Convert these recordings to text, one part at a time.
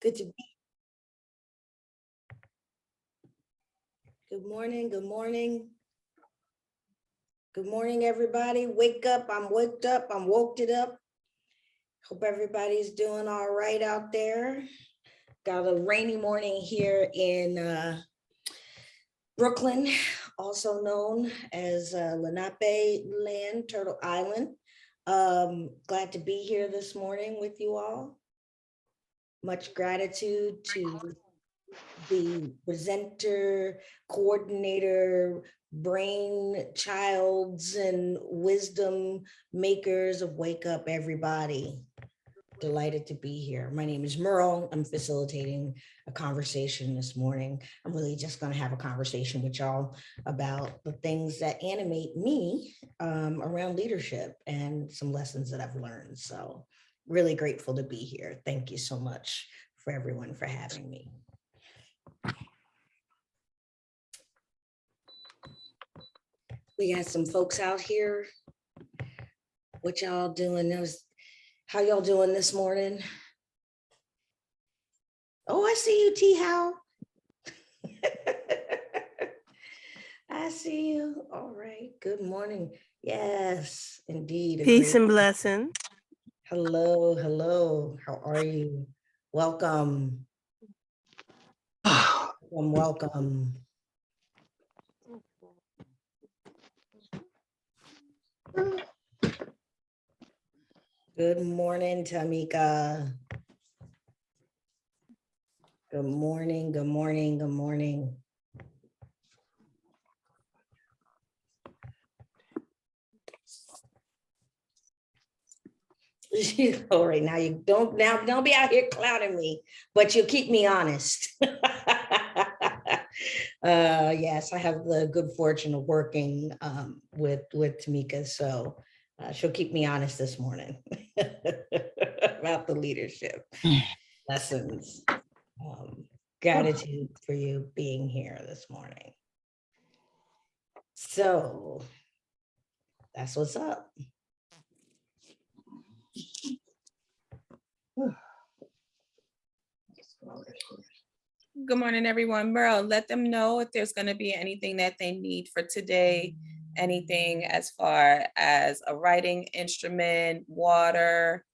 Good to be. Good morning. Good morning. Good morning, everybody. Wake up. I'm waked up. I'm woke it up. Hope everybody's doing all right out there. Got a rainy morning here in Brooklyn, also known as Lenape Land, Turtle Island. Glad to be here this morning with you all. Much gratitude to the presenter, coordinator, brain childs and wisdom makers of Wake Up Everybody. Delighted to be here. My name is Merle. I'm facilitating a conversation this morning. I'm really just going to have a conversation with y'all about the things that animate me around leadership and some lessons that I've learned. So really grateful to be here. Thank you so much for everyone for having me. We got some folks out here. What y'all doing? How y'all doing this morning? Oh, I see you, T. How. I see you. All right. Good morning. Yes, indeed. Peace and blessing. Hello, hello. How are you? Welcome. Welcome. Good morning, Tamika. Good morning, good morning, good morning. All right, now you don't be out here clowning me, but you keep me honest. Yes, I have the good fortune of working with Tamika, so she'll keep me honest this morning about the leadership lessons. Gratitude for you being here this morning. So that's what's up. Good morning, everyone. Merle, let them know if there's going to be anything that they need for today, anything as far as a writing instrument, water,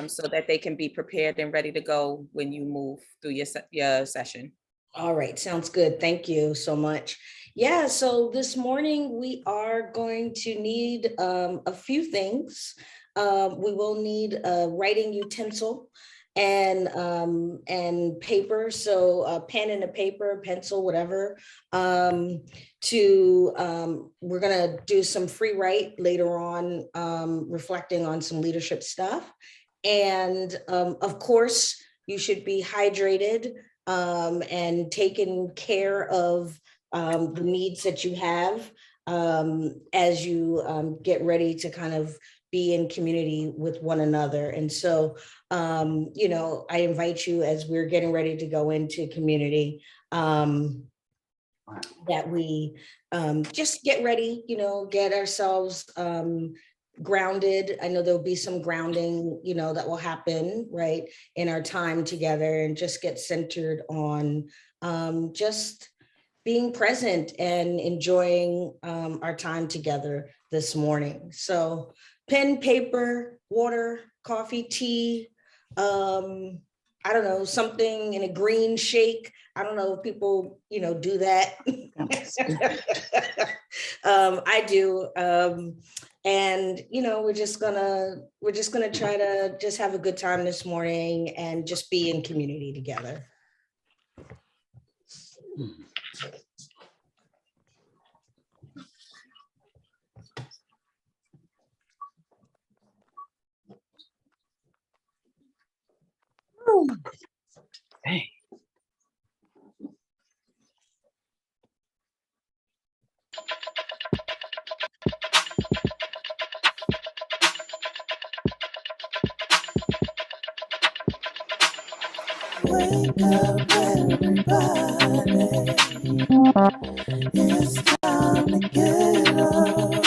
so that they can be prepared and ready to go when you move through your session. All right, sounds good. Thank you so much. Yeah, so this morning we are going to need a few things. We will need a writing utensil and paper, so a pen and a paper, pencil, whatever. We're gonna do some free write later on, reflecting on some leadership stuff. And of course, you should be hydrated and taking care of the needs that you have as you get ready to kind of be in community with one another. And so, you know, I invite you as we're getting ready to go into community, that we just get ready, you know, get ourselves grounded. I know there'll be some grounding, you know, that will happen, right, in our time together, and just get centered on just being present and enjoying our time together this morning. So pen, paper, water, coffee, tea, I don't know, something in a green shake. I don't know if people, you know, do that. I do. And, you know, we're just gonna try to just have a good time this morning and just be in community together. Hey. Wake up, everybody. It's time to get up.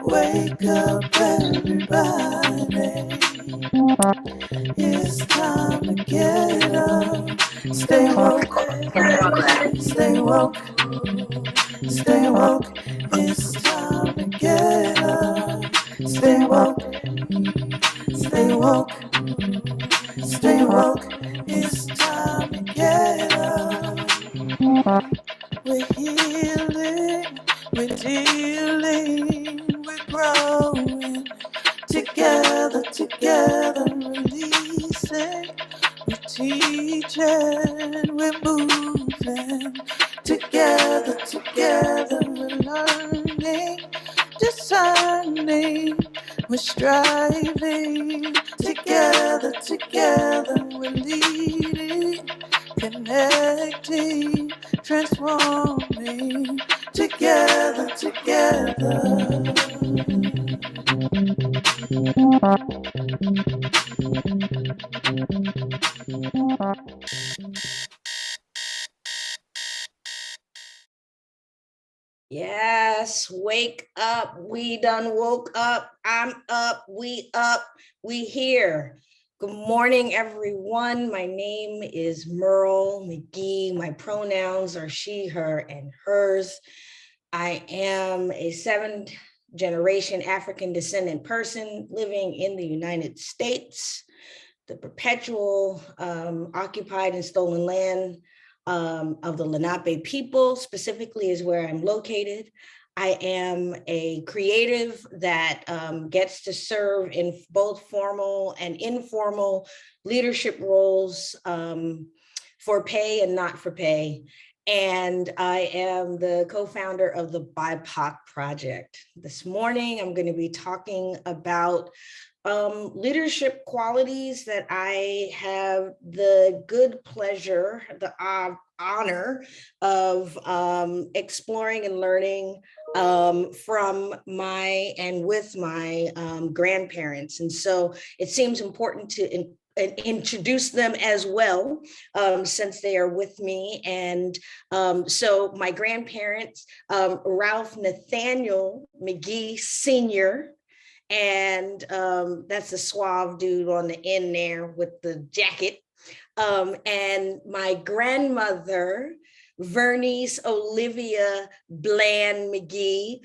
Wake up, everybody. It's time to get Stay woke, stay woke, stay woke. It's time to get up. Stay woke, stay woke, stay woke. It's time to get up. We're healing, we're dealing, we're growing. Together, together, releasing. We're teaching, we're moving. Together, together, we're learning, discerning, we're striving. Together, together, we're leading, connecting, transforming. Together, together. Yes, wake up. We done woke up. I'm up. We here. Good morning, everyone. My name is Merle McGee. My pronouns are she, her, and hers. I am a 7th generation African descendant person living in the United States. The perpetual occupied and stolen land of the Lenape people specifically is where I'm located. I am a creative that gets to serve in both formal and informal leadership roles for pay and not for pay. And I am the co-founder of the BIPOC project. This morning, I'm going to be talking about leadership qualities that I have the good pleasure, the honor of exploring and learning from my and with my grandparents. And so it seems important to introduce them as well, since they are with me. And so my grandparents, Ralph Nathaniel McGee Sr., and that's a suave dude on the end there with the jacket. And my grandmother, Vernice Olivia Bland McGee.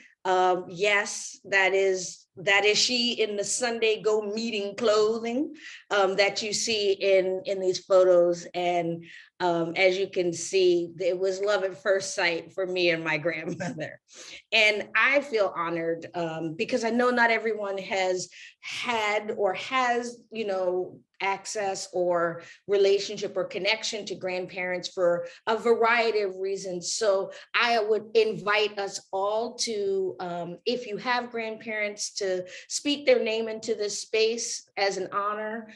Yes, that is she in the Sunday go meeting clothing that you see in these photos. And as you can see, it was love at first sight for me and my grandmother. And I feel honored because I know not everyone has had or has, access or relationship or connection to grandparents for a variety of reasons. So I would invite us all to, if you have grandparents, to speak their name into this space as an honor.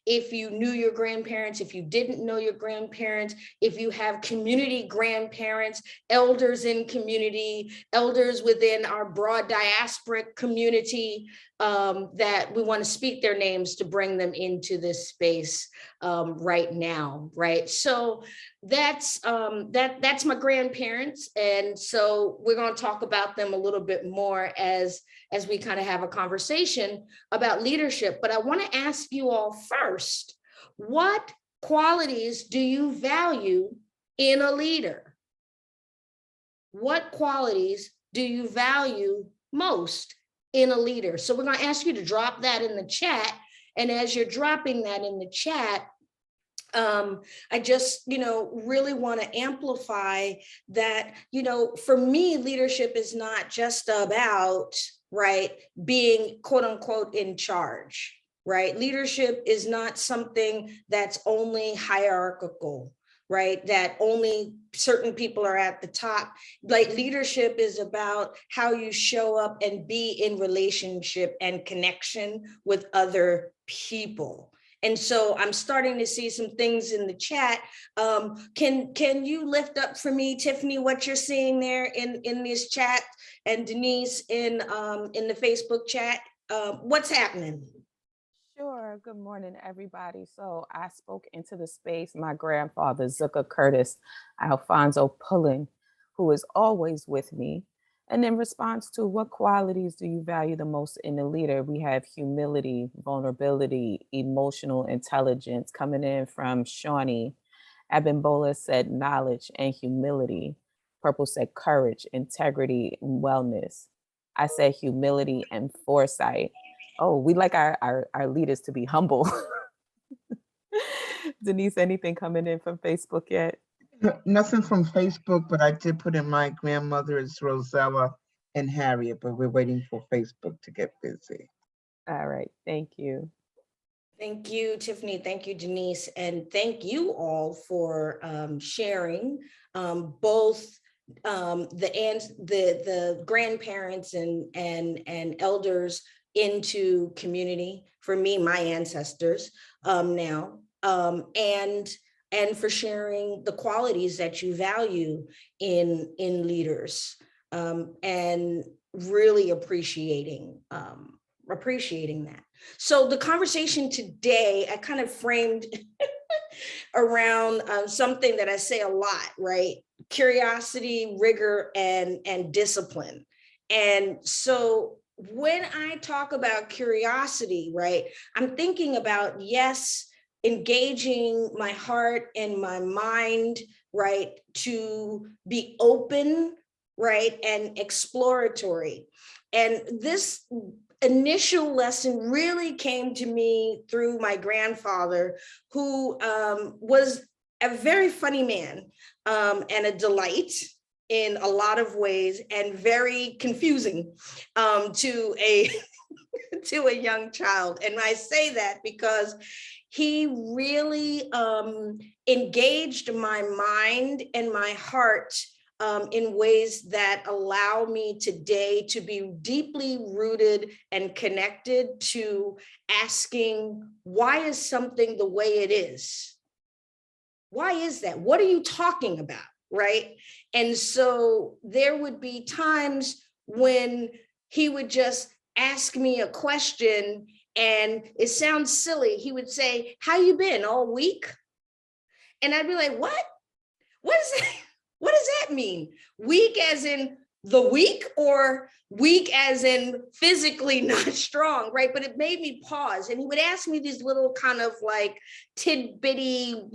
If you knew your grandparents, if you didn't know your grandparents, if you have community grandparents, elders in community, elders within our broad diasporic community, that we want to speak their names to bring them into this space right now, right? So that's my grandparents, and so we're going to talk about them a little bit more as we kind of have a conversation about leadership. But I want to ask you all first, what qualities do you value in a leader? What qualities do you value most in a leader? So we're going to ask you to drop that in the chat. And as you're dropping that in the chat, I just, really want to amplify that, for me, leadership is not just about, right, being quote unquote in charge, right? Leadership is not something that's only hierarchical, right? That only certain people are at the top. Like, leadership is about how you show up and be in relationship and connection with other people. And so I'm starting to see some things in the chat. Can you lift up for me, Tiffany, what you're seeing there in this chat, and Denise in the Facebook chat? What's happening? Sure. Good morning, everybody. So I spoke into the space, my grandfather, Zucker Curtis Alfonso Pullen, who is always with me. And in response to what qualities do you value the most in a leader, we have humility, vulnerability, emotional intelligence coming in from Shawnee. Abimbola said knowledge and humility. Purple said courage, integrity, and wellness. I said humility and foresight. Oh, we like our leaders to be humble. Denise, anything coming in from Facebook yet? Nothing from Facebook, but I did put in my grandmother is Rosella and Harriet, but we're waiting for Facebook to get busy. All right, thank you. Thank you, Tiffany. Thank you, Denise. And thank you all for sharing both the grandparents and elders into community. For me, my ancestors now, and for sharing the qualities that you value in leaders, and really appreciating that. So the conversation today, I kind of framed around something that I say a lot, right? Curiosity, rigor, and discipline. And so when I talk about curiosity, right, I'm thinking about, yes, engaging my heart and my mind, right, to be open, right, and exploratory. And this initial lesson really came to me through my grandfather, who was a very funny man and a delight in a lot of ways, and very confusing to a to a young child. And I say that because he really engaged my mind and my heart in ways that allow me today to be deeply rooted and connected to asking, why is something the way it is? Why is that? What are you talking about, right? And so there would be times when he would just ask me a question, and it sounds silly. He would say, how you been all week? And I'd be like, what? What is that? What does that mean? Weak as in the weak, or weak as in physically not strong, right? But it made me pause. And he would ask me these little kind of like tidbitty, what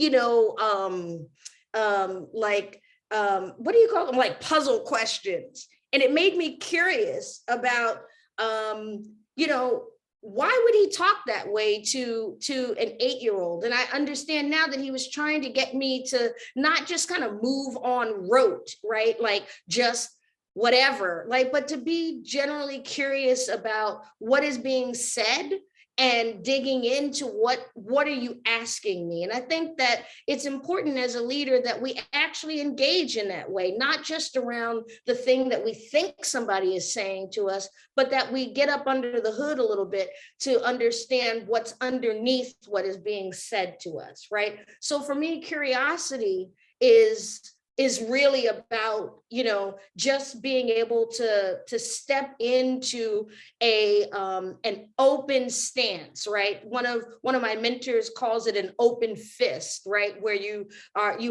do you call them? Like puzzle questions. And it made me curious about, why would he talk that way to an 8-year-old? And I understand now that he was trying to get me to not just kind of move on rote, right? Like just whatever, like, but to be generally curious about what is being said and digging into what are you asking me? And I think that it's important as a leader that we actually engage in that way, not just around the thing that we think somebody is saying to us, but that we get up under the hood a little bit to understand what's underneath what is being said to us, right? So for me, curiosity is really about, just being able to step into an open stance, right? One of my mentors calls it an open fist, right? Where you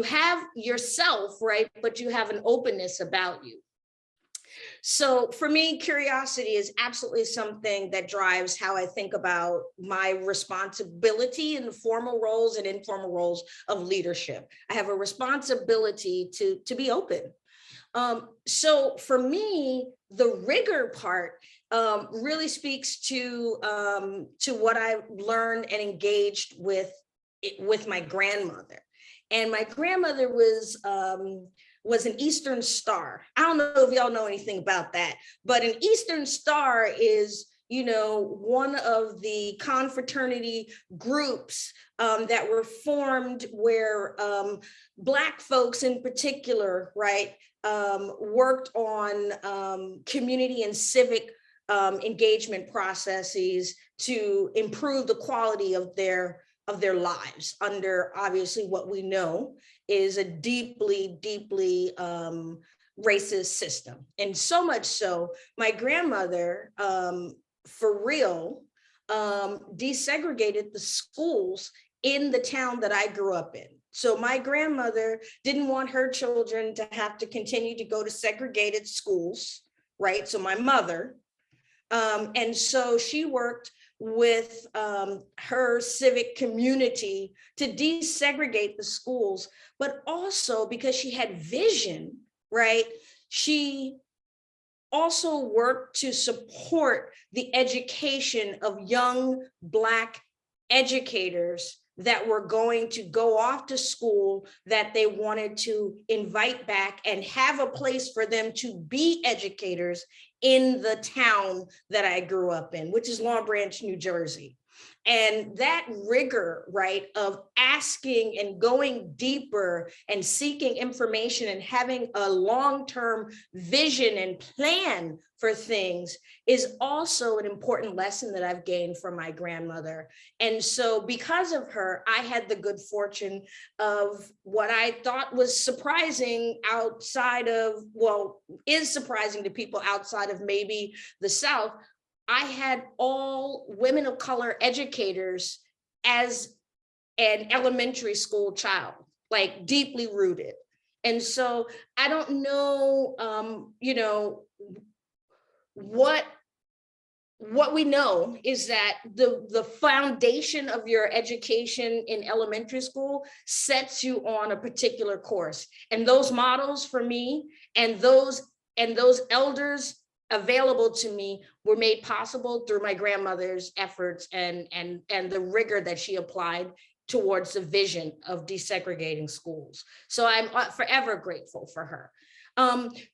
have yourself, right? But you have an openness about you. So for me, curiosity is absolutely something that drives how I think about my responsibility in the formal roles and informal roles of leadership. I have a responsibility to be open. So for me, the rigor part really speaks to what I learned and engaged with my grandmother. And my grandmother was an Eastern Star. I don't know if y'all know anything about that, but an Eastern Star is, one of the confraternity groups that were formed where Black folks in particular, right, worked on community and civic engagement processes to improve the quality of their lives under, obviously, what we know is a deeply, deeply racist system. And so much so, my grandmother, for real, desegregated the schools in the town that I grew up in. So my grandmother didn't want her children to have to continue to go to segregated schools, right? So my mother, and so she worked with her civic community to desegregate the schools, but also because she had vision, right? She also worked to support the education of young Black educators that were going to go off to school, that they wanted to invite back and have a place for them to be educators in the town that I grew up in, which is Long Branch, New Jersey. And that rigor, right, of asking and going deeper and seeking information and having a long-term vision and plan for things is also an important lesson that I've gained from my grandmother. And so because of her, I had the good fortune of what I thought was surprising outside of, well, is surprising to people outside of maybe the South. I had all women of color educators as an elementary school child, like deeply rooted. And so I don't know, you know, what we know is that the foundation of your education in elementary school sets you on a particular course. And those models for me and those elders available to me were made possible through my grandmother's efforts and the rigor that she applied towards the vision of desegregating schools. So I'm forever grateful for her.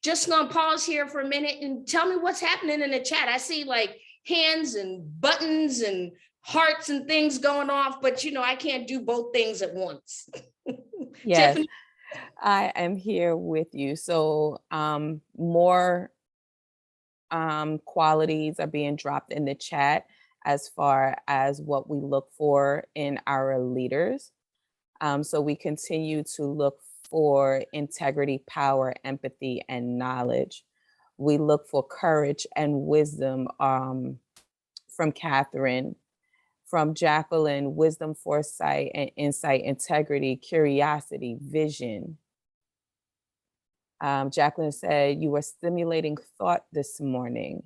Just gonna pause here for a minute and tell me what's happening in the chat. I see like hands and buttons and hearts and things going off, but you know, I can't do both things at once. Yes, Tiffany? I am here with you. So more qualities are being dropped in the chat as far as what we look for in our leaders. So we continue to look for integrity, power, empathy, and knowledge. We look for courage and wisdom from Catherine, from Jacqueline, wisdom, foresight, and insight, integrity, curiosity, vision. Jacqueline said, you were stimulating thought this morning.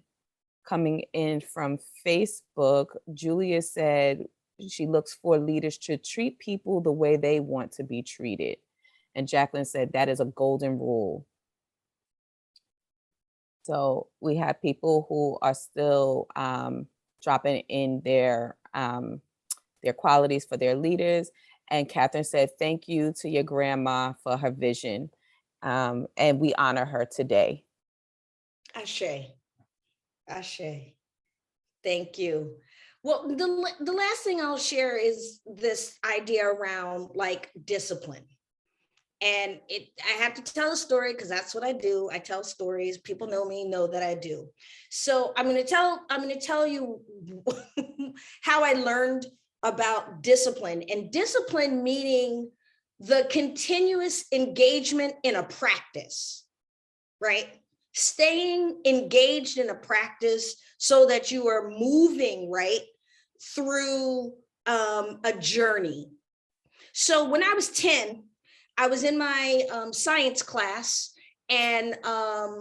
Coming in from Facebook, Julia said she looks for leaders to treat people the way they want to be treated. And Jacqueline said that is a golden rule. So we have people who are still dropping in their qualities for their leaders. And Catherine said, thank you to your grandma for her vision. And we honor her today. Ashe. Ashe. Thank you. Well, the last thing I'll share is this idea around like discipline. And I have to tell a story because that's what I do. I tell stories. People know me, know that I do. So I'm going to tell you how I learned about discipline, and discipline meaning the continuous engagement in a practice, right? Staying engaged in a practice so that you are moving right through a journey. So when I was 10, I was in my science class, and a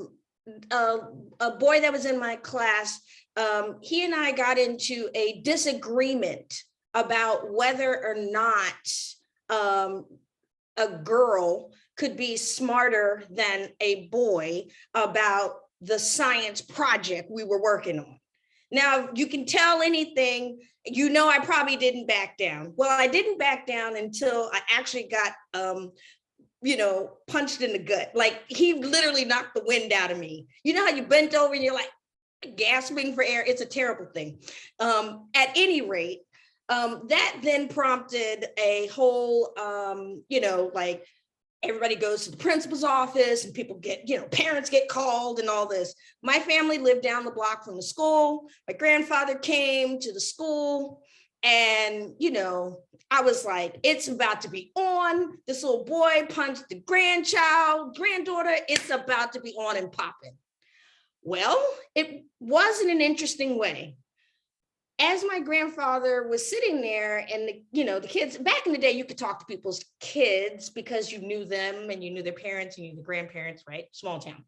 boy that was in my class, he and I got into a disagreement about whether or not a girl could be smarter than a boy about the science project we were working on. Now, you can tell anything, you know, I probably didn't back down. Well, I didn't back down until I actually got, you know, punched in the gut. Like he literally knocked the wind out of me. You know how you bent over and you're like gasping for air? It's a terrible thing. At any rate, that then prompted a whole, you know, like everybody goes to the principal's office and people get, you know, parents get called and all this. My family lived down the block from the school. My grandfather came to the school and, you know, I was like, it's about to be on. This little boy punched the granddaughter. It's about to be on and popping. Well, it was in an interesting way. As my grandfather was sitting there and the kids, back in the day, you could talk to people's kids because you knew them and you knew their parents, you knew the grandparents, right? Small town.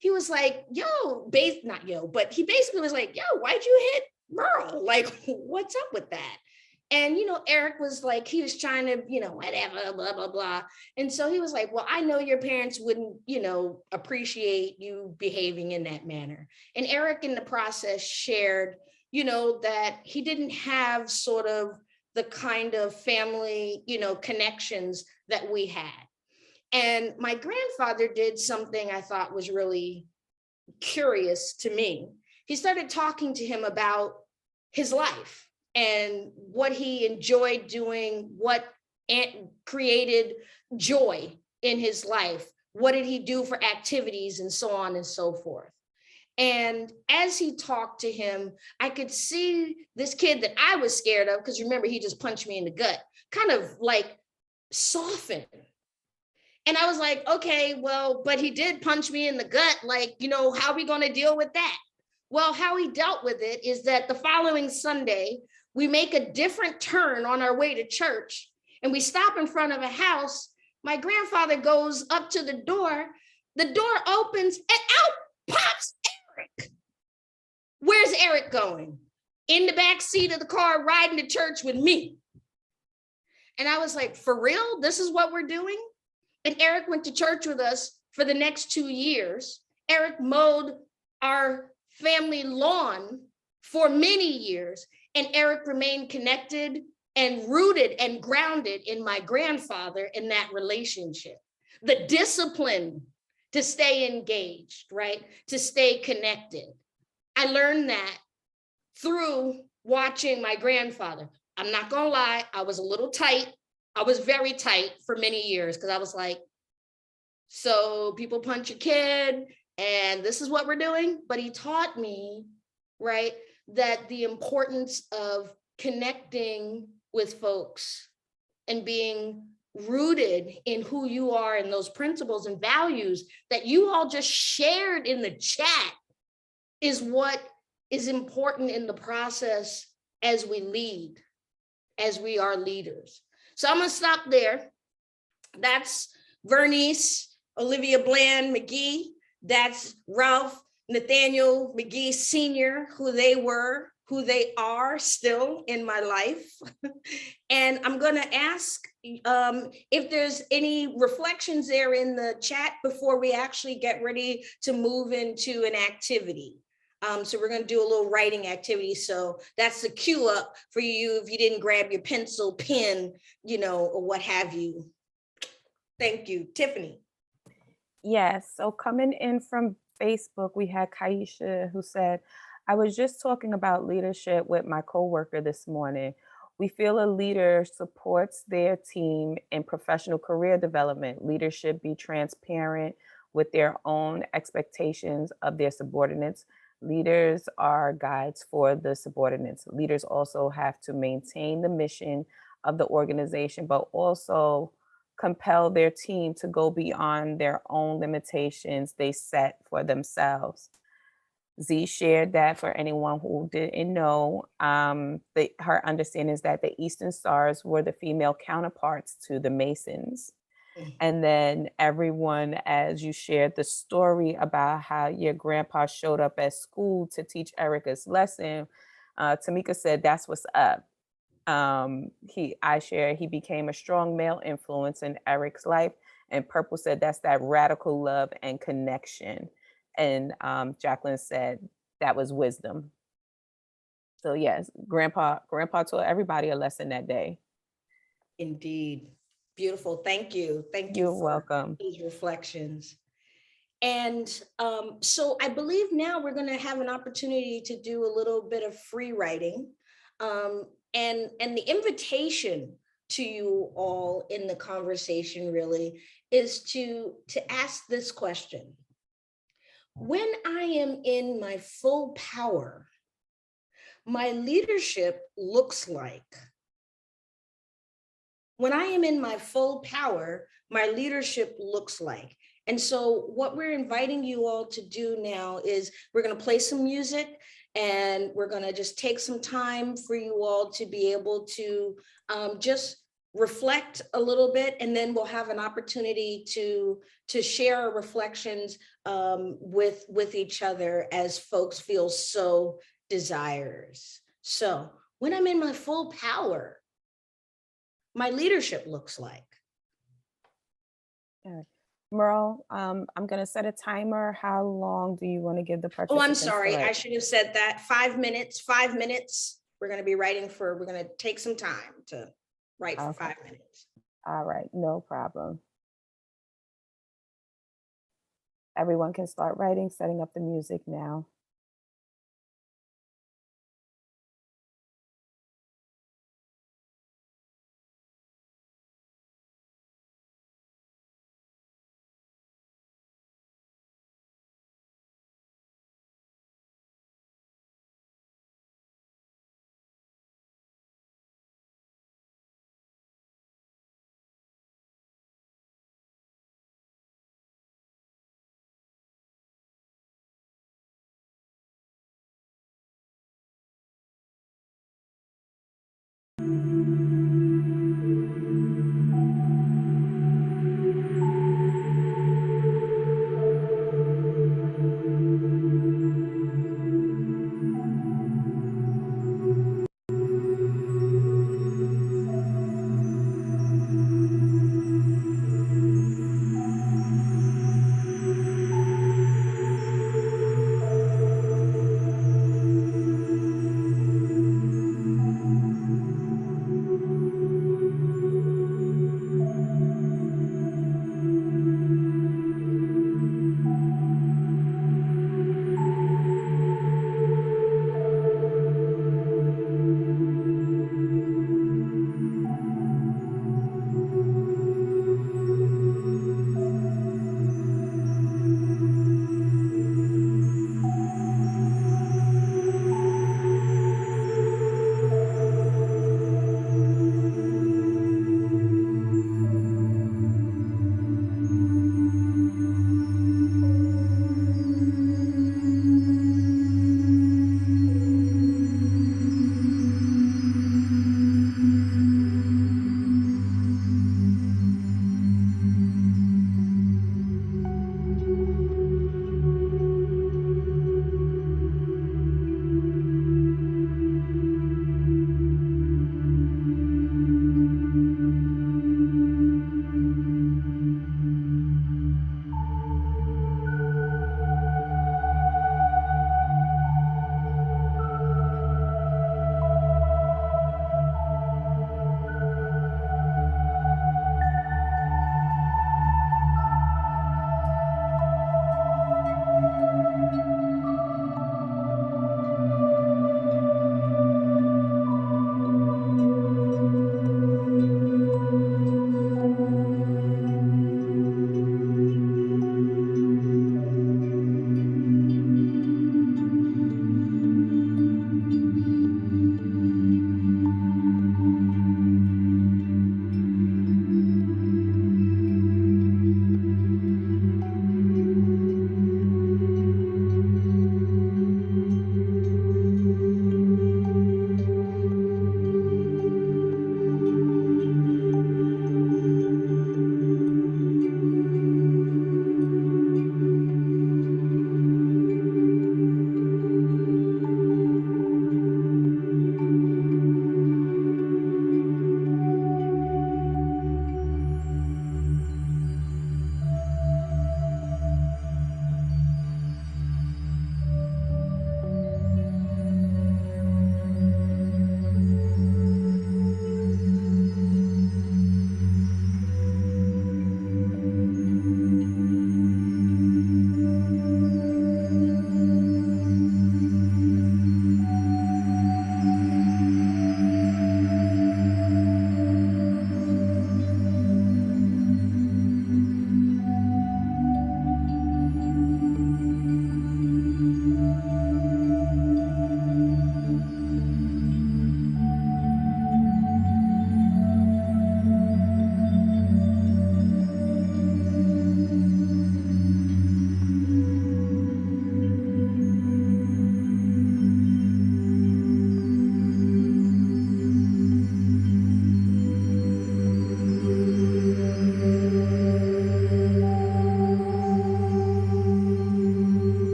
He was like, but he basically was like, yo, why'd you hit Merle, like, what's up with that? And, Eric was like, he was trying to, whatever, blah, blah, blah. And so he was like, well, I know your parents wouldn't, appreciate you behaving in that manner. And Eric in the process shared, that he didn't have sort of the kind of family, connections that we had. And my grandfather did something I thought was really curious to me. He started talking to him about his life and what he enjoyed doing, what created joy in his life, what did he do for activities, and so on and so forth. And as he talked to him, I could see this kid that I was scared of, because remember, he just punched me in the gut, kind of like soften. And I was like, okay, well, but he did punch me in the gut. Like, how are we going to deal with that? Well, how he dealt with it is that the following Sunday, we make a different turn on our way to church, and we stop in front of a house. My grandfather goes up to the door opens, and out pops Eric. Where's Eric going? In the back seat of the car, riding to church with me. And I was like, for real? This is what we're doing? And Eric went to church with us for the next 2 years. Eric mowed our family lawn for many years, and Eric remained connected and rooted and grounded in my grandfather in that relationship. The discipline to stay engaged, right? To stay connected. I learned that through watching my grandfather. I'm not gonna lie, I was a little tight. I was very tight for many years, because I was like, so people punch your kid and this is what we're doing. But he taught me, right, that the importance of connecting with folks and being rooted in who you are and those principles and values that you all just shared in the chat is what is important in the process as we lead, as we are leaders. So I'm gonna stop there. That's Vernice Olivia Bland McGee. That's Ralph Nathaniel McGee Sr., who they were, who they are still in my life. And I'm gonna ask if there's any reflections there in the chat before we actually get ready to move into an activity. So we're going to do a little writing activity. So that's the cue up for you if you didn't grab your pencil, pen, or what have you. Thank you. Tiffany. Yes, so coming in from Facebook, we had Kaisha who said, I was just talking about leadership with my coworker this morning. We feel a leader supports their team in professional career development. Leaders should be transparent with their own expectations of their subordinates. Leaders are guides for the subordinates. Leaders also have to maintain the mission of the organization, but also compel their team to go beyond their own limitations they set for themselves. Z shared that for anyone who didn't know, her understanding is that the Eastern Stars were the female counterparts to the Masons. And then everyone, as you shared the story about how your grandpa showed up at school to teach Erica's lesson, Tamika said, that's what's up. He became a strong male influence in Eric's life. And Purple said, that's that radical love and connection. And Jacqueline said, that was wisdom. So yes, grandpa taught everybody a lesson that day. Indeed. Beautiful. Thank you. Thank you. You're welcome. These reflections. And so I believe now we're going to have an opportunity to do a little bit of free writing. And the invitation to you all in the conversation really is to ask this question. When I am in my full power, my leadership looks like. When I am in my full power, my leadership looks like. And so what we're inviting you all to do now is we're going to play some music, and we're going to just take some time for you all to be able to just reflect a little bit, and then we'll have an opportunity to share our reflections with each other as folks feel so desires. So when I'm in my full power, my leadership looks like. Okay. Merle, I'm gonna set a timer. How long do you want to give the Oh, participants? I'm sorry. to I write? should have said that. 5 minutes, 5 minutes. We're going to be writing we're going to take some time to write for Okay. 5 minutes. All right, no problem. Everyone can start writing, setting up the music now.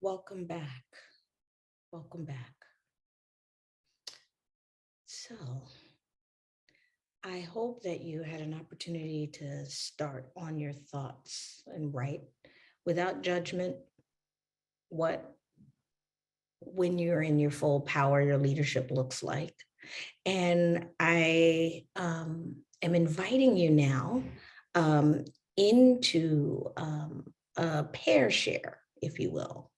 Welcome back. Welcome back. So I hope that you had an opportunity to start on your thoughts and write without judgment what, when you're in your full power, your leadership looks like. And I am inviting you now into a pair share, if you will.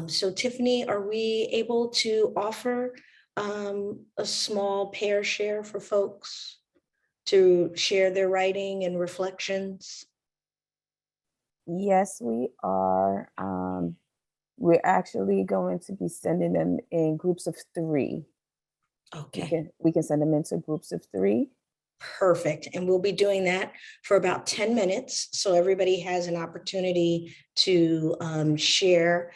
So Tiffany, are we able to offer a small pair share for folks to share their writing and reflections? Yes, we are. We're actually going to be sending them in groups of 3. Okay. We can send them into groups of 3. Perfect. And we'll be doing that for about 10 minutes. So everybody has an opportunity to share.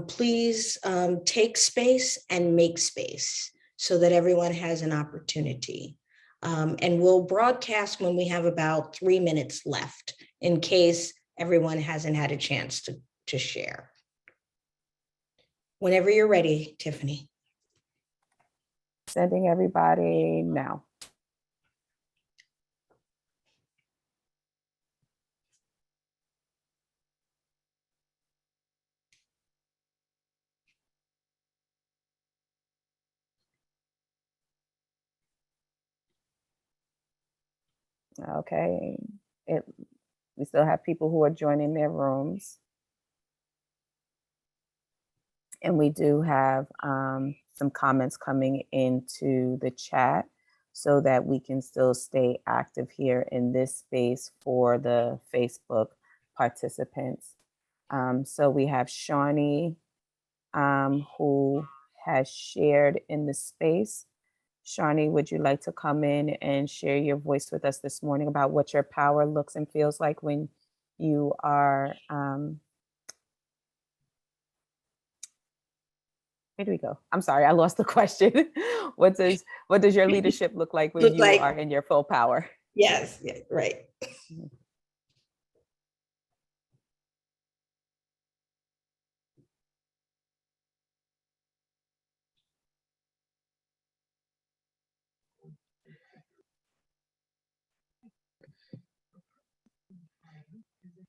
Please take space and make space so that everyone has an opportunity. And we'll broadcast when we have about 3 minutes left in case everyone hasn't had a chance to share. Whenever you're ready, Tiffany. Sending everybody now. Okay. We still have people who are joining their rooms. And we do have some comments coming into the chat so that we can still stay active here in this space for the Facebook participants. So we have Shawnee who has shared in the space. Shawnee, would you like to come in and share your voice with us this morning about what your power looks and feels like when you are, where do we go? I'm sorry, I lost the question. What does your leadership look like when you are in your full power? Yes, yeah, right.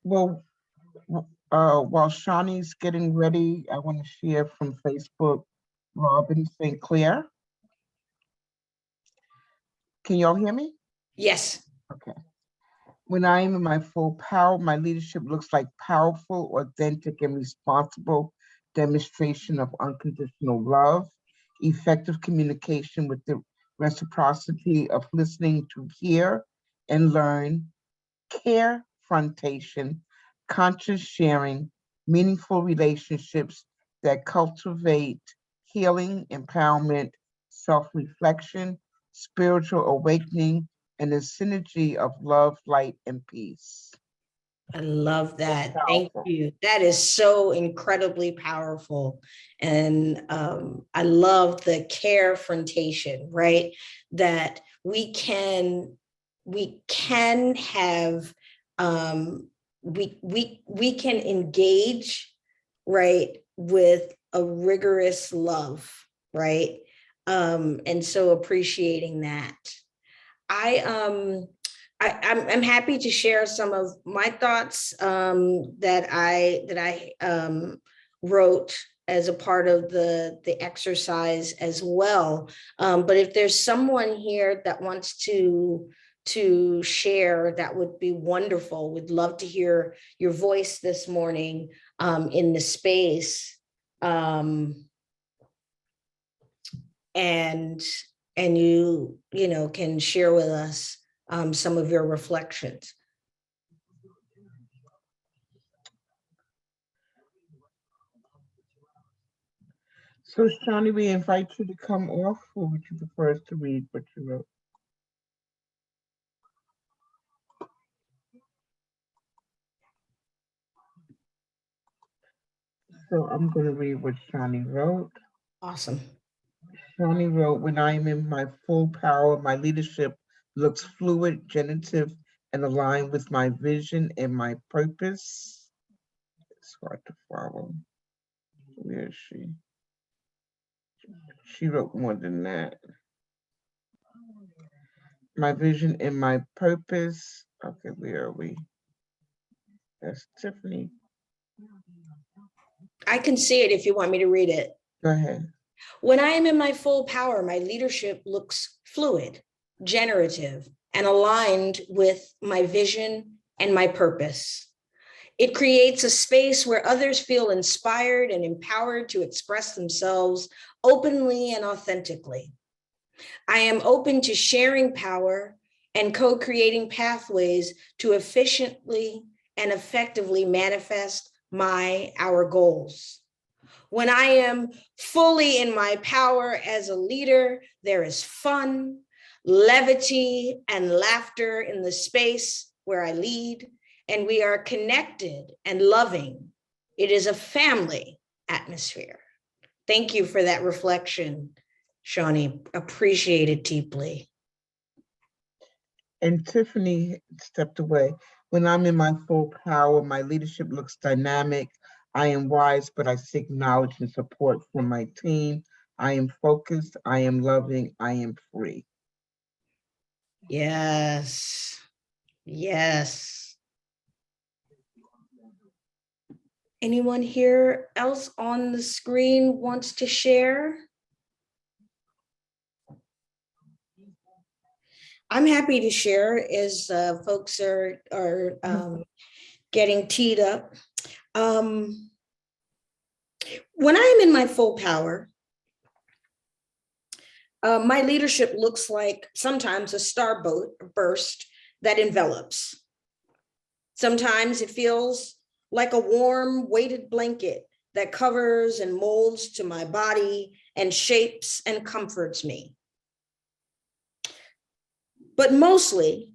Well, while Shawnee's getting ready, I want to share from Facebook, Robin St. Clair. Can y'all hear me? Yes. Okay. When I am in my full power, my leadership looks like powerful, authentic, and responsible demonstration of unconditional love, effective communication with the reciprocity of listening to hear and learn, carefrontation, conscious sharing, meaningful relationships that cultivate healing, empowerment, self-reflection, spiritual awakening, and the synergy of love, light, and peace. I love that. Thank Powerful. you. That is so incredibly powerful. And I love the carefrontation, right? That we can have, we can engage, right, with a rigorous love, right? And so appreciating that. I'm happy to share some of my thoughts that I wrote as a part of the exercise as well. But if there's someone here that wants to share, that would be wonderful. We'd love to hear your voice this morning in the space. And you know, can share with us some of your reflections. So, Shawnee, we invite you to come off, or would you prefer us to read what you wrote? So I'm going to read what Shawnee wrote. Awesome. Shawnee wrote, when I am in my full power, my leadership looks fluid, generative, and aligned with my vision and my purpose. It's hard to follow. Where is she? She wrote more than that. My vision and my purpose. Okay, where are we? That's Tiffany. I can see it if you want me to read it. Go ahead. When I am in my full power, my leadership looks fluid, generative, and aligned with my vision and my purpose. It creates a space where others feel inspired and empowered to express themselves openly and authentically. I am open to sharing power and co-creating pathways to efficiently and effectively manifest our goals. When I am fully in my power as a leader, there is fun, levity, and laughter in the space where I lead, and we are connected and loving. It is a family atmosphere. Thank you for that reflection, Shawnee. Appreciate it deeply. And Tiffany stepped away. When I'm in my full power, my leadership looks dynamic. I am wise, but I seek knowledge and support from my team. I am focused. I am loving. I am free. Yes. Yes. Anyone here else on the screen wants to share? I'm happy to share as folks are getting teed up. When I am in my full power, my leadership looks like sometimes a starburst that envelops. Sometimes it feels like a warm weighted blanket that covers and molds to my body and shapes and comforts me. But mostly,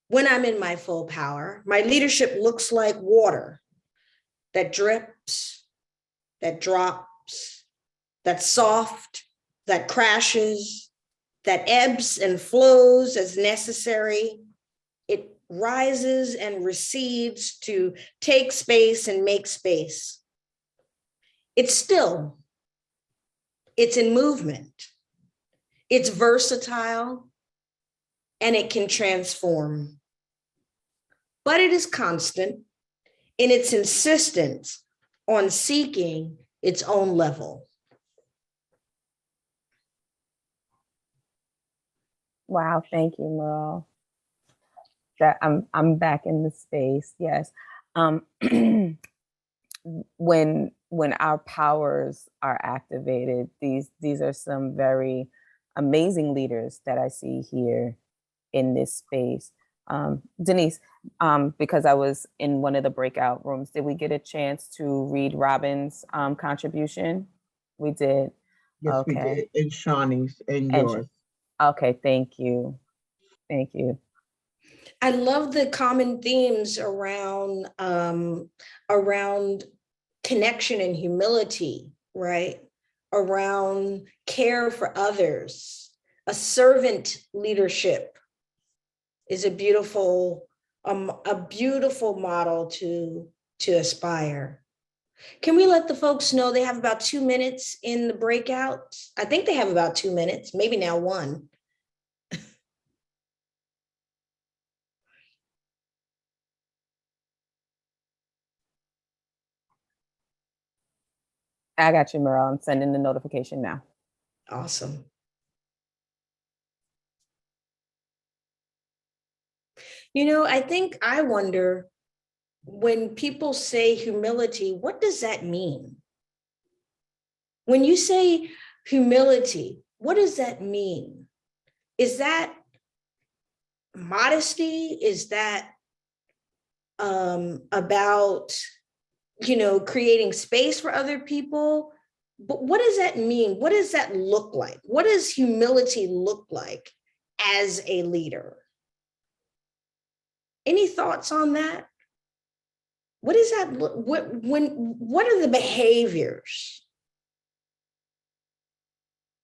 when I'm in my full power, my leadership looks like water that drips, that drops, that's soft, that crashes, that ebbs and flows as necessary. It rises and recedes to take space and make space. It's still, it's in movement, it's versatile, and it can transform. But it is constant in its insistence on seeking its own level. Wow, thank you, Merle. That I'm back in the space. Yes. When our powers are activated, these are some very amazing leaders that I see here in this space. Denise, because I was in one of the breakout rooms, did we get a chance to read Robin's contribution? We did. Yes, Okay. we did. And Shawnee's and And yours. okay, thank you. Thank you. I love the common themes around connection and humility, right? Around care for others. A servant leadership is a beautiful model to aspire. Can we let the folks know they have about 2 minutes in the breakout? I think they have about 2 minutes, maybe now 1. I got you, Merle. I'm sending the notification now. Awesome. You know, I wonder, when people say humility, what does that mean? When you say humility, what does that mean? Is that modesty? Is that about, creating space for other people? But what does that mean? What does that look like? What does humility look like as a leader? Any thoughts on that? What is that? What are the behaviors?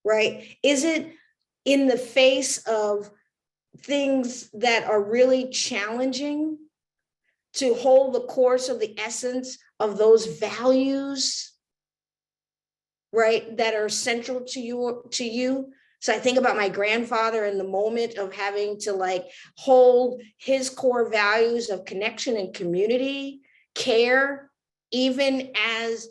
Right? Is it in the face of things that are really challenging to hold the course of the essence of those values right, that are central to you. So I think about my grandfather in the moment of having to like hold his core values of connection and community, care, even as,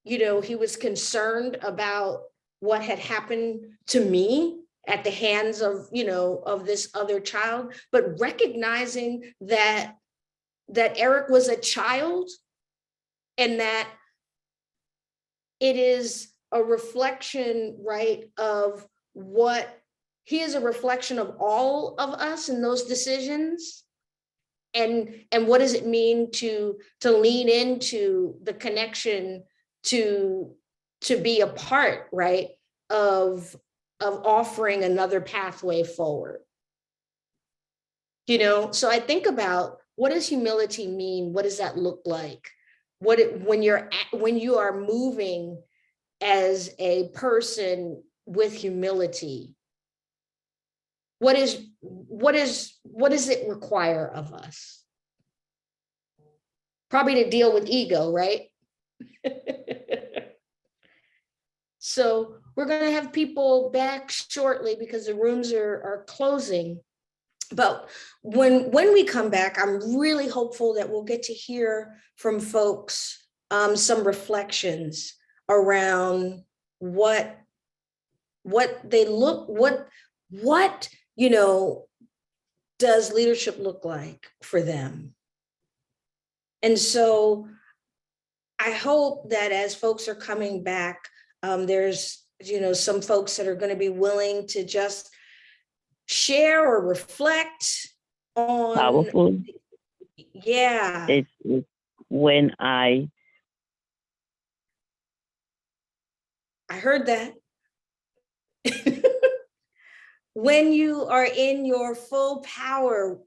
you know, he was concerned about what had happened to me at the hands of, you know, of this other child, but recognizing that Eric was a child and that it is a reflection, right, of what he is a reflection of all of us in those decisions. And what does it mean to lean into the connection, to be a part, right, of offering another pathway forward. You know, so I think about, what does humility mean? What does that look like? When you are moving as a person with humility, what does it require of us? Probably to deal with ego, right? So we're going to have people back shortly because the rooms are closing. But when we come back, I'm really hopeful that we'll get to hear from folks some reflections around what they look, what, you know, does leadership look like for them? And so I hope that as folks are coming back, there's, you know, some folks that are going to be willing to just share or reflect on. Powerful. Yeah. It's when I heard that. When you are in your full power,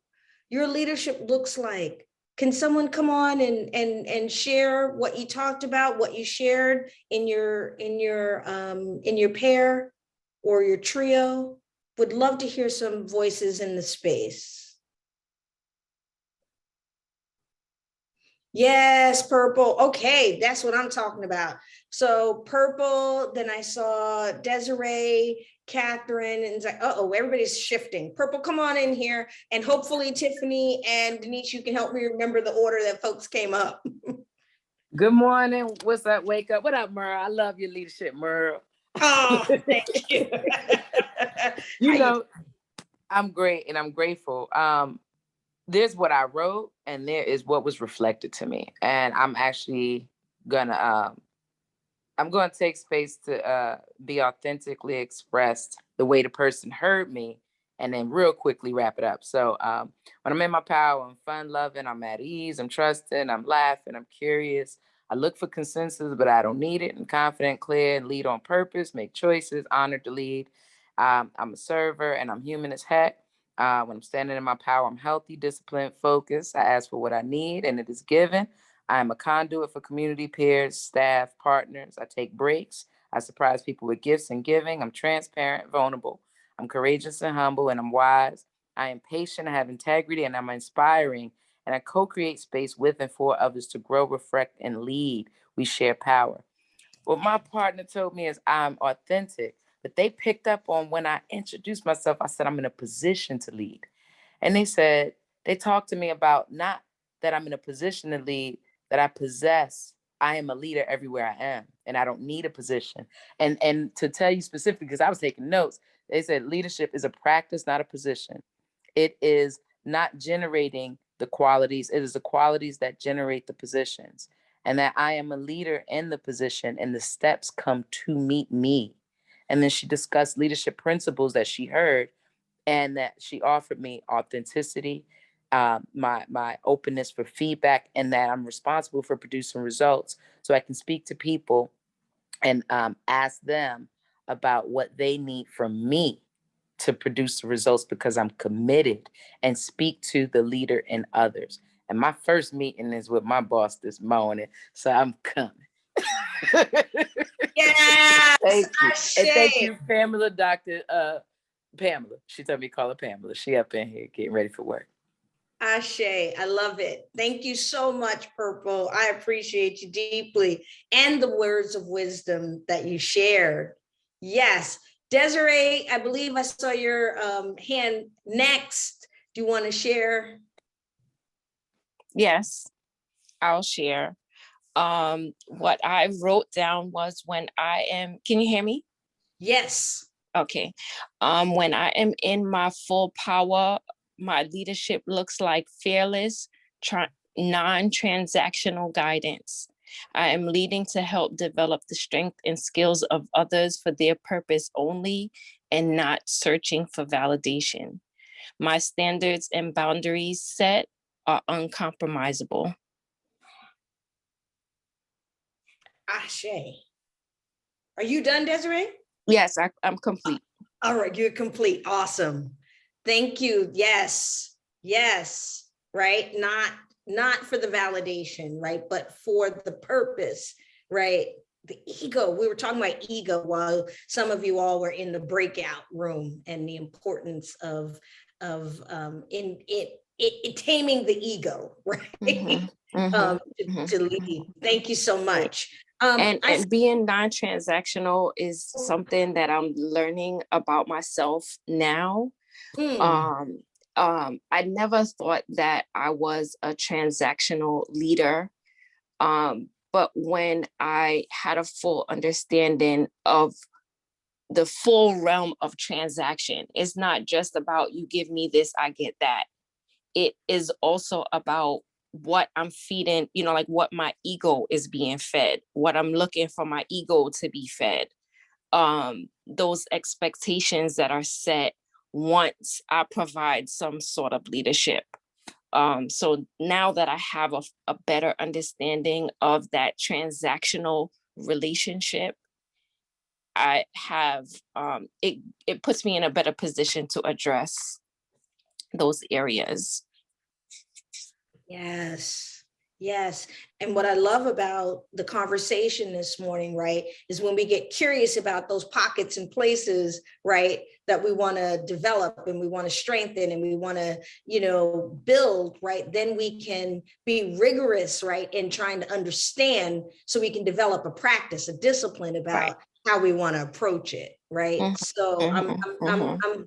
your leadership looks like. Can someone come on and share what you talked about, what you shared in your pair or your trio? Would love to hear some voices in the space. Yes, Purple. Okay, that's what I'm talking about. So Purple, then I saw Desiree, Catherine, and it's like, uh-oh, everybody's shifting. Purple, come on in here. And hopefully Tiffany and Denise, you can help me remember the order that folks came up. Good morning. What's up? Wake up. What up, Merle? I love your leadership, Merle. Oh, thank you. You know, I'm great and I'm grateful. There's what I wrote and there is what was reflected to me. And I'm actually gonna take space to be authentically expressed the way the person heard me and then real quickly wrap it up. So when I'm in my power, I'm fun loving, I'm at ease, I'm trusting, I'm laughing, I'm curious. I look for consensus, but I don't need it. I'm confident, clear, and lead on purpose, make choices, honored to lead. I'm a server and I'm human as heck. When I'm standing in my power, I'm healthy, disciplined, focused. I ask for what I need and it is given. I am a conduit for community, peers, staff, partners. I take breaks. I surprise people with gifts and giving. I'm transparent, vulnerable. I'm courageous and humble, and I'm wise. I am patient, I have integrity, and I'm inspiring. And I co-create space with and for others to grow, reflect, and lead. We share power. What my partner told me is I'm authentic, but they picked up on when I introduced myself, I said I'm in a position to lead. And they talked to me about not that I'm in a position to lead, that I possess. I am a leader everywhere I am, and I don't need a position. And to tell you specifically, because I was taking notes, they said leadership is a practice, not a position. It is not generating the qualities. It is the qualities that generate the positions. And that I am a leader in the position and the steps come to meet me. And then she discussed leadership principles that she heard and that she offered me authenticity, my openness for feedback, and that I'm responsible for producing results so I can speak to people and ask them about what they need from me to produce the results because I'm committed and speak to the leader in others. And my first meeting is with my boss this morning, so I'm coming. Yes, thank you. And thank you, Pamela, Dr. Pamela. She told me to call her Pamela. She up in here getting ready for work. Ashe, I love it. Thank you so much, Purple. I appreciate you deeply and the words of wisdom that you shared. Yes, Desiree, I believe I saw your hand next. Do you want to share? Yes, I'll share. What I wrote down was can you hear me? Yes. Okay. When I am in my full power, my leadership looks like fearless, non-transactional guidance. I am leading to help develop the strength and skills of others for their purpose only and not searching for validation. My standards and boundaries set are uncompromisable. Ashe. Are you done, Desiree? Yes, I'm complete. All right, you're complete. Awesome. Thank you. Yes. Yes. Right. Not for the validation, right? But for the purpose, right? The ego. We were talking about ego while some of you all were in the breakout room, and the importance of in it taming the ego, right? To lead. Thank you so much. And being non-transactional is something that I'm learning about myself now. I never thought that I was a transactional leader. But when I had a full understanding of the full realm of transaction, it's not just about you give me this, I get that. It is also about what I'm feeding, like what my ego is being fed, what I'm looking for my ego to be fed. Those expectations that are set once I provide some sort of leadership. So now that I have a better understanding of that transactional relationship, I have, it puts me in a better position to address those areas. Yes, yes. And what I love about the conversation this morning, right, is when we get curious about those pockets and places, right, that we want to develop and we want to strengthen and we want to, build, right, then we can be rigorous, right, in trying to understand so we can develop a practice, a discipline about how we want to approach it, right? So I'm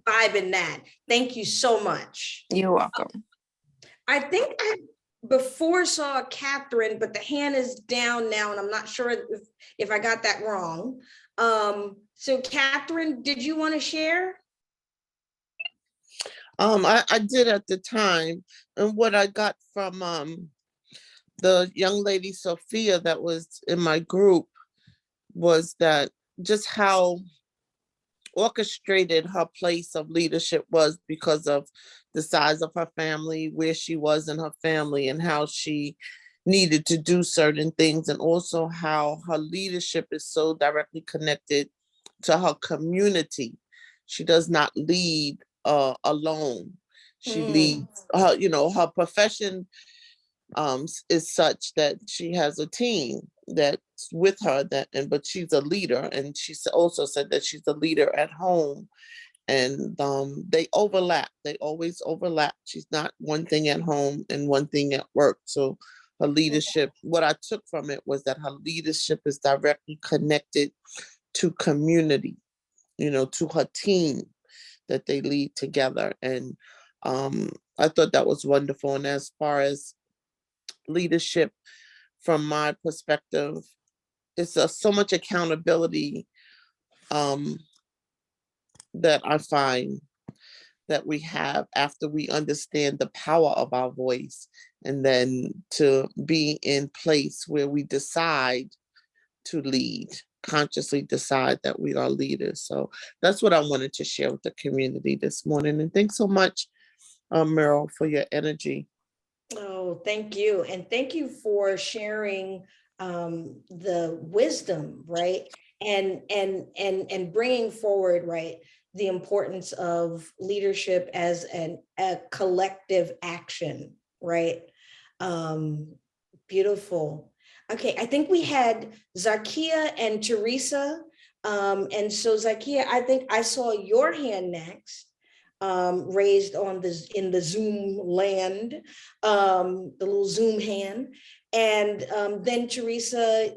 vibing that. Thank you so much. You're welcome. I think I before saw Catherine, but the hand is down now, and I'm not sure if I got that wrong. So Catherine, did you want to share? I did at the time, and what I got from the young lady Sophia that was in my group was that just how orchestrated her place of leadership was because of the size of her family, where she was in her family, and how she needed to do certain things, and also how her leadership is so directly connected to her community. She does not lead alone. She leads her, her profession is such that she has a team that's with her, but she's a leader, and she also said that she's a leader at home, and they overlap. They always overlap. She's not one thing at home and one thing at work. So her leadership, what I took from it was that her leadership is directly connected to community, to her team that they lead together. And I thought that was wonderful. And as far as leadership, from my perspective, it's so much accountability that I find that we have after we understand the power of our voice, and then to be in place where we decide to lead, consciously decide that we are leaders. So that's what I wanted to share with the community this morning. And thanks so much, Merle, for your energy. Oh, thank you. And thank you for sharing the wisdom, right? And bringing forward, right, the importance of leadership as a collective action, right? Beautiful. Okay, I think we had Zakia and Teresa. And so Zakia, I think I saw your hand next. raised on in the Zoom land, the little Zoom hand. And then Teresa,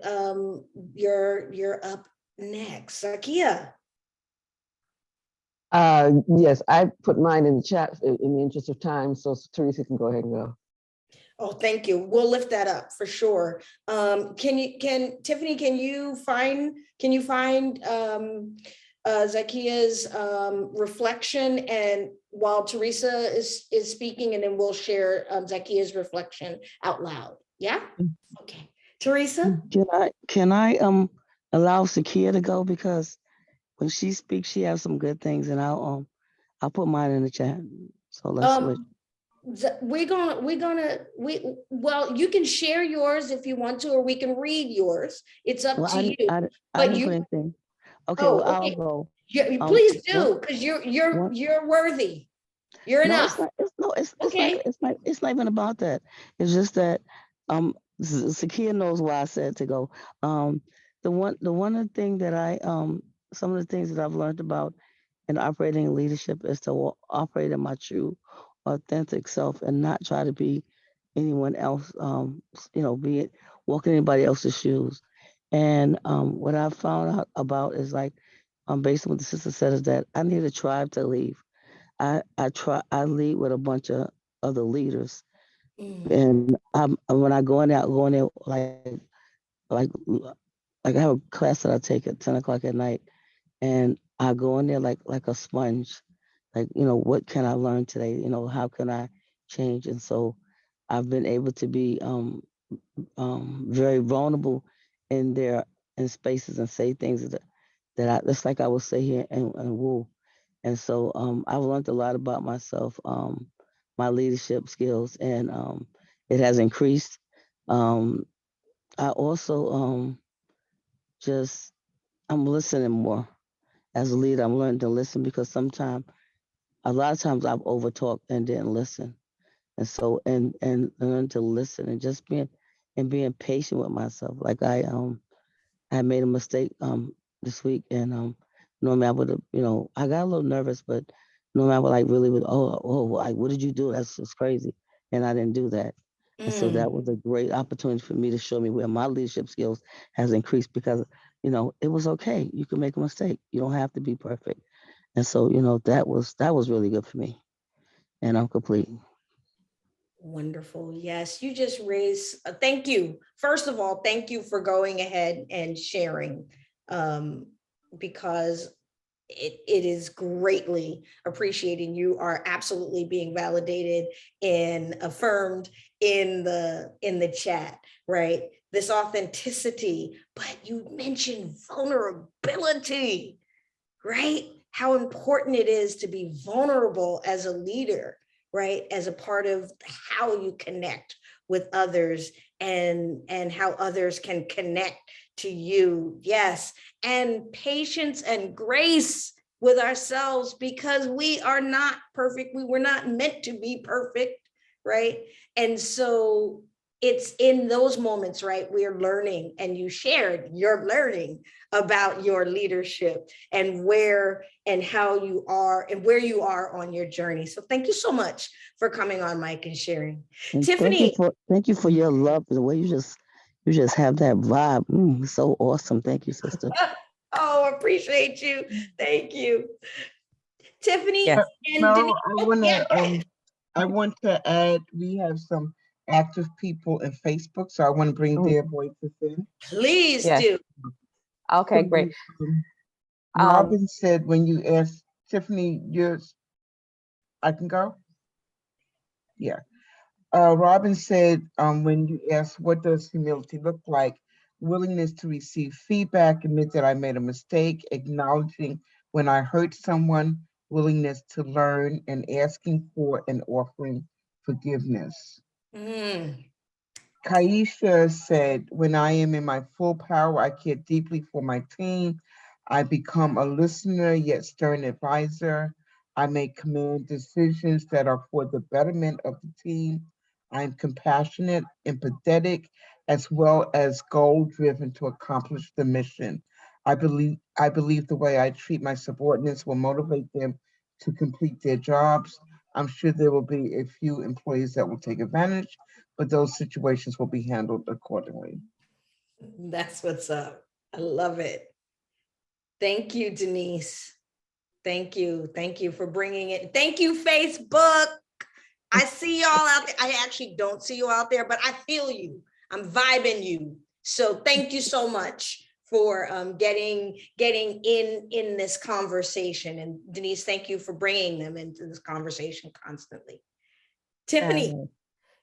you're up next. Zakia. Yes, I put mine in the chat in the interest of time, so Teresa can go ahead and go. Oh, thank you. We'll lift that up for sure. Tiffany, can you find Zakia's reflection, and while Teresa is speaking, and then we'll share Zakia's reflection out loud. Yeah. Okay. Teresa. Can I allow Zakia to go, because when she speaks, she has some good things, and I'll put mine in the chat. So let's switch. Well, you can share yours if you want to, or we can read yours. It's up to you. I But didn't you, put anything. Okay, oh, well, okay. I'll go. Yeah, please do, because you're worthy. You're No, enough. Okay. It's not even about that. It's just that Zakia knows why I said to go. The one thing that some of the things that I've learned about in operating in leadership is to operate in my true, authentic self and not try to be anyone else. Walk in anybody else's shoes. And what I've found out about is, like, based on what the sister said, is that I need a tribe to leave. I lead with a bunch of other leaders, and when I go in there, like I have a class that I take at 10 o'clock at night, and I go in there like a sponge, like, what can I learn today? How can I change? And so I've been able to be very vulnerable in spaces and say things that's like I would say here and woo. And so I've learned a lot about myself, my leadership skills, and it has increased. I also I'm listening more. As a leader, I'm learning to listen, because a lot of times I've overtalked and didn't listen. And so, and learn to listen, and just being patient with myself. Like I made a mistake this week, and normally I would have, I got a little nervous, but normally I would like, what did you do? That's just crazy. And I didn't do that. And so that was a great opportunity for me to show me where my leadership skills has increased, because, it was okay. You can make a mistake. You don't have to be perfect. And so, that was really good for me. And I'm complete. Wonderful. Yes, you just raised, thank you. First of all, thank you for going ahead and sharing, because it is greatly appreciated. You are absolutely being validated and affirmed in the chat, right? This authenticity, but you mentioned vulnerability, right? How important it is to be vulnerable as a leader, right? As a part of how you connect with others, and how others can connect to you. Yes. And patience and grace with ourselves, because we are not perfect. We were not meant to be perfect, right? And so it's in those moments, right? We're learning, and you shared your learning about your leadership and where and how you are and where you are on your journey. So thank you so much for coming on, Mike, and sharing. And Tiffany. Thank you for your love, the way you just have that vibe. So awesome. Thank you, sister. Oh, appreciate you. Thank you. Tiffany. Yes. And No, Denise. I want to add, we have some active people in Facebook, so I want to bring their voices in. Please Yes. do. Okay, great. Robin said, when you asked Tiffany, I can go? Yeah. Robin said, when you asked, what does humility look like? Willingness to receive feedback, admit that I made a mistake, acknowledging when I hurt someone, willingness to learn, and asking for and offering forgiveness. Kaisha said, when I am in my full power, I care deeply for my team. I become a listener, yet stern advisor. I make command decisions that are for the betterment of the team. I'm compassionate, empathetic, as well as goal-driven to accomplish the mission. I believe the way I treat my subordinates will motivate them to complete their jobs. I'm sure there will be a few employees that will take advantage, but those situations will be handled accordingly. That's what's up. I love it. Thank you, Denise. Thank you. Thank you for bringing it. Thank you, Facebook. I see y'all out there. I actually don't see you out there, but I feel you. I'm vibing you. So thank you so much for getting in this conversation. And Denise, thank you for bringing them into this conversation constantly. Tiffany.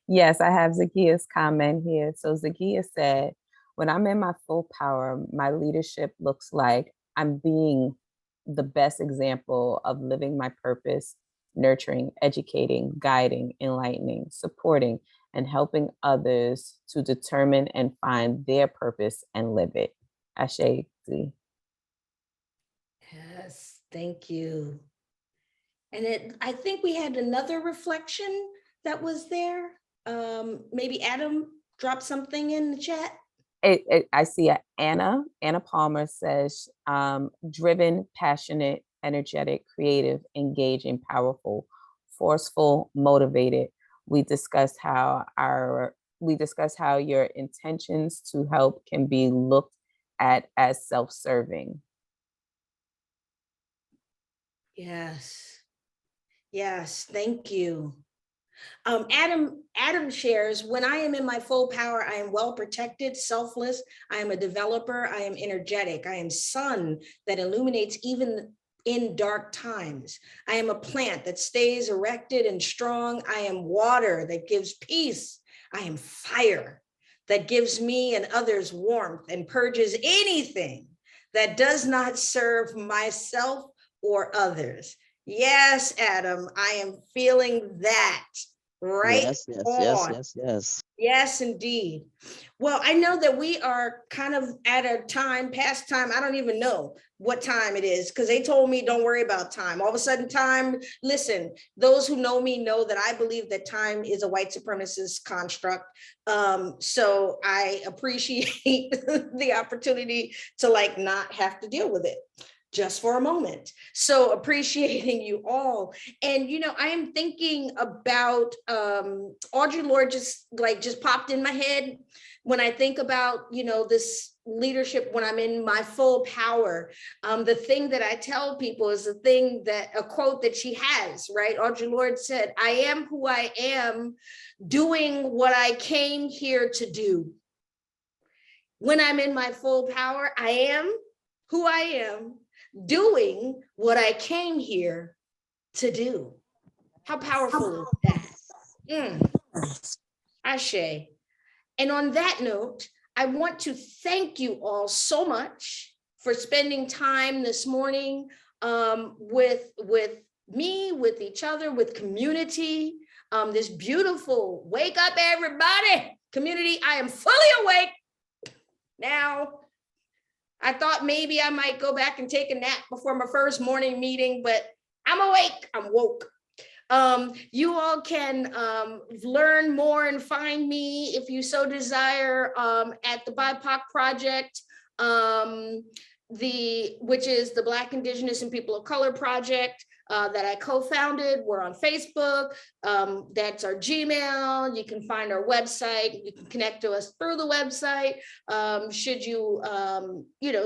Yes, I have Zakia's comment here. So Zakia said, when I'm in my full power, my leadership looks like I'm being the best example of living my purpose, nurturing, educating, guiding, enlightening, supporting, and helping others to determine and find their purpose and live it. Ashe. Yes, thank you. And I think we had another reflection that was there. Maybe Adam dropped something in the chat. I see Anna Palmer says, driven, passionate, energetic, creative, engaging, powerful, forceful, motivated. We discussed how your intentions to help can be looked at as self-serving. Yes. Yes, thank you. Adam shares, when I am in my full power, I am well protected, selfless. I am a developer. I am energetic. I am sun that illuminates even in dark times. I am a plant that stays erected and strong. I am water that gives peace. I am fire that gives me and others warmth and purges anything that does not serve myself or others. Yes, Adam, I am feeling that. Right Yes, yes, on. yes, yes, yes. Yes, indeed. Well, I know that we are kind of at a time, past time. I don't even know what time it is because they told me don't worry about time. All of a sudden time, listen, those who know me know that I believe that time is a white supremacist construct. So I appreciate the opportunity to like not have to deal with it just for a moment. So appreciating you all. And, you know, I am thinking about Audre Lorde just popped in my head when I think about, you know, this leadership, when I'm in my full power. The thing that I tell people is a quote that she has, right? Audre Lorde said, I am who I am, doing what I came here to do. When I'm in my full power, I am who I am, doing what I came here to do. How powerful is that? Ashe. And on that note, I want to thank you all so much for spending time this morning with me, with each other, with community, this beautiful wake up everybody community. I am fully awake now. I thought maybe I might go back and take a nap before my first morning meeting, but I'm awake, I'm woke. You all can learn more and find me if you so desire at the BIPOC Project, which is the Black, Indigenous, and People of Color Project that I co-founded. We're on Facebook. That's our Gmail. You can find our website. You can connect to us through the website. Should you,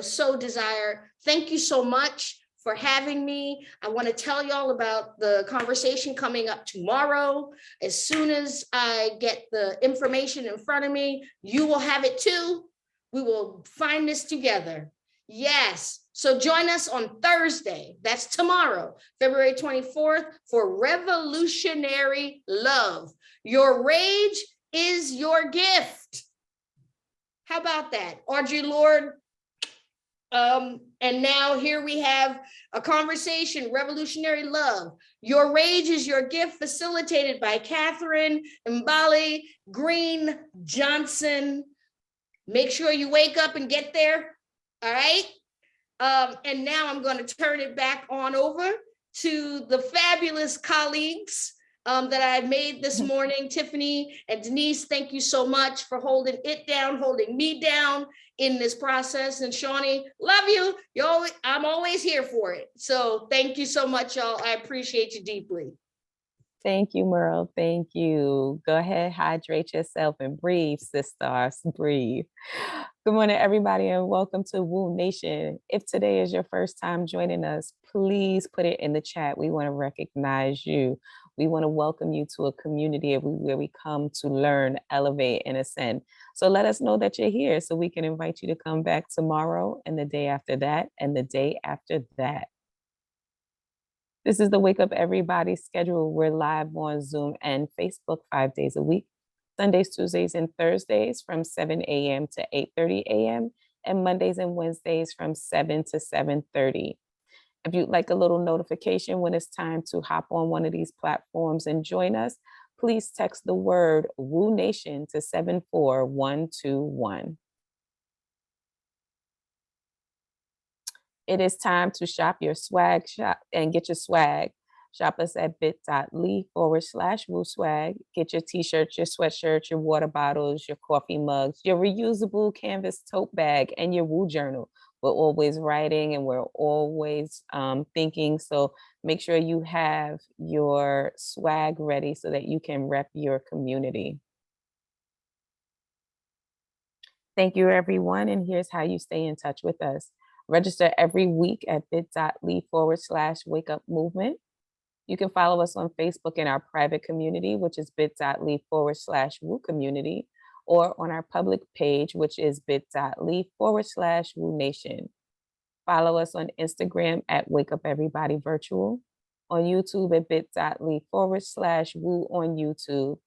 so desire. Thank you so much for having me. I want to tell y'all about the conversation coming up tomorrow. As soon as I get the information in front of me, you will have it too. We will find this together. Yes. So join us on Thursday. That's tomorrow, February 24th, for Revolutionary Love. Your rage is your gift. How about that? Audre Lorde. And now here we have a conversation, Revolutionary Love. Your rage is your gift, facilitated by Catherine Mbali Green Johnson. Make sure you wake up and get there. All right. And now I'm going to turn it back on over to the fabulous colleagues that I made this morning. Tiffany and Denise, thank you so much for holding it down, holding me down in this process. And Shawnee, love you. I'm always here for it. So thank you so much, y'all. I appreciate you deeply. Thank you, Merle. Thank you. Go ahead, hydrate yourself and breathe, sisters. Breathe. Good morning, everybody, and welcome to Woo Nation. If today is your first time joining us, please put it in the chat. We want to recognize you. We want to welcome you to a community where we come to learn, elevate, and ascend. So let us know that you're here so we can invite you to come back tomorrow and the day after that and the day after that. This is the Wake Up Everybody schedule. We're live on Zoom and Facebook 5 days a week, Sundays, Tuesdays, and Thursdays from 7 a.m. to 8:30 a.m. and Mondays and Wednesdays from 7 to 7:30. If you'd like a little notification when it's time to hop on one of these platforms and join us, please text the word Woo Nation to 74121. It is time to shop your swag shop and get your swag. Shop us at bit.ly/Woo Swag. Get your t-shirts, your sweatshirts, your water bottles, your coffee mugs, your reusable canvas tote bag, and your Woo journal. We're always writing and we're always thinking. So make sure you have your swag ready so that you can rep your community. Thank you, everyone. And here's how you stay in touch with us. Register every week at bit.ly/Wake Up Movement. You can follow us on Facebook in our private community, which is bit.ly/Woo Community, or on our public page, which is bit.ly/Woo Nation. Follow us on Instagram at Wake Up Everybody Virtual, on YouTube at bit.ly/Woo on YouTube.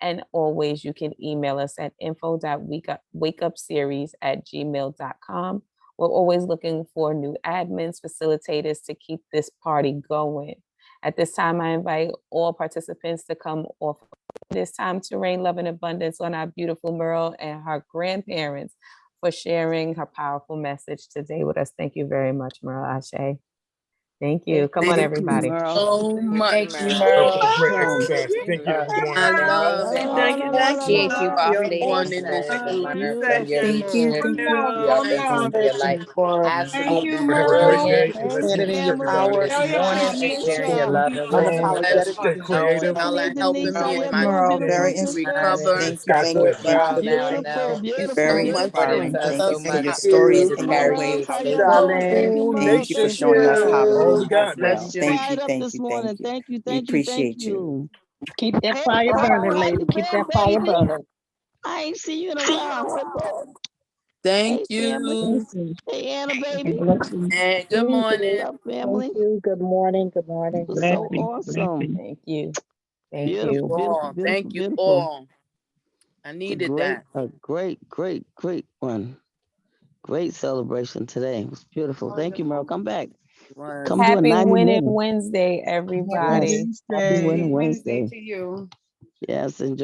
And always you can email us at info.wakeupseries@gmail.com. We're always looking for new admins, facilitators to keep this party going. At this time, I invite all participants to come off. It is time to rain love and abundance on our beautiful Merle and her grandparents for sharing her powerful message today with us. Thank you very much, Merle Ashe. Thank you. Come on, Thank everybody. you so much. Thank you, That was a Merle. great exercise. Thank you. Good morning. I love No, no, no, no, Appreciate no, you, no. everyone prophetess, in this group. from your Thank you. leadership. Thank you. You have been your life absolutely Have a great brilliant. day. Thank you, Blessings Standing in to your family. everybody. power Thank this you, morning and sharing your Tanisha. love and Bless wisdom. Stay creative. y'all are helping Denise, me how in you my doing, Very beautiful inspiring. sister? cover. Thank you. God Thank you. bless Thank Merle you. now and Beautiful, now. beautiful, Very beautiful. inspiring. Imparted to us Thank so you for much your Thank stories you. and your Mama clarity. Rose, ways. how you doing? Hallelujah. Baby Shalom Thank you for Mouse. showing us how to All Nation. we move as got, You baby. well. Bless you. Thank you. fired up Thank this you. morning. Thank you. Thank you, We thank you, thank appreciate you. you. Keep that Hey, fire burning, all right, lady. Keep that fire grandbaby. burning. I ain't seen you in a while. Hey, boy. Thank Hey, family. you. Thank you. Hey, Anna, baby. Blessings. And good Thank morning. What's up, Thank family? you. Good morning. Good morning. It's so Blessings. awesome. Blessings. Thank you. Thank Beautiful, you. beautiful, All. beautiful, Thank you beautiful. all. I needed that. A great one. Great celebration today. It was beautiful. Thank you, Merle. Come back. Was. Come do a Happy 90 Winning minutes. Wednesday, Happy Yes. everybody. Happy Wednesday. winning Wednesday. Yes. Enjoy.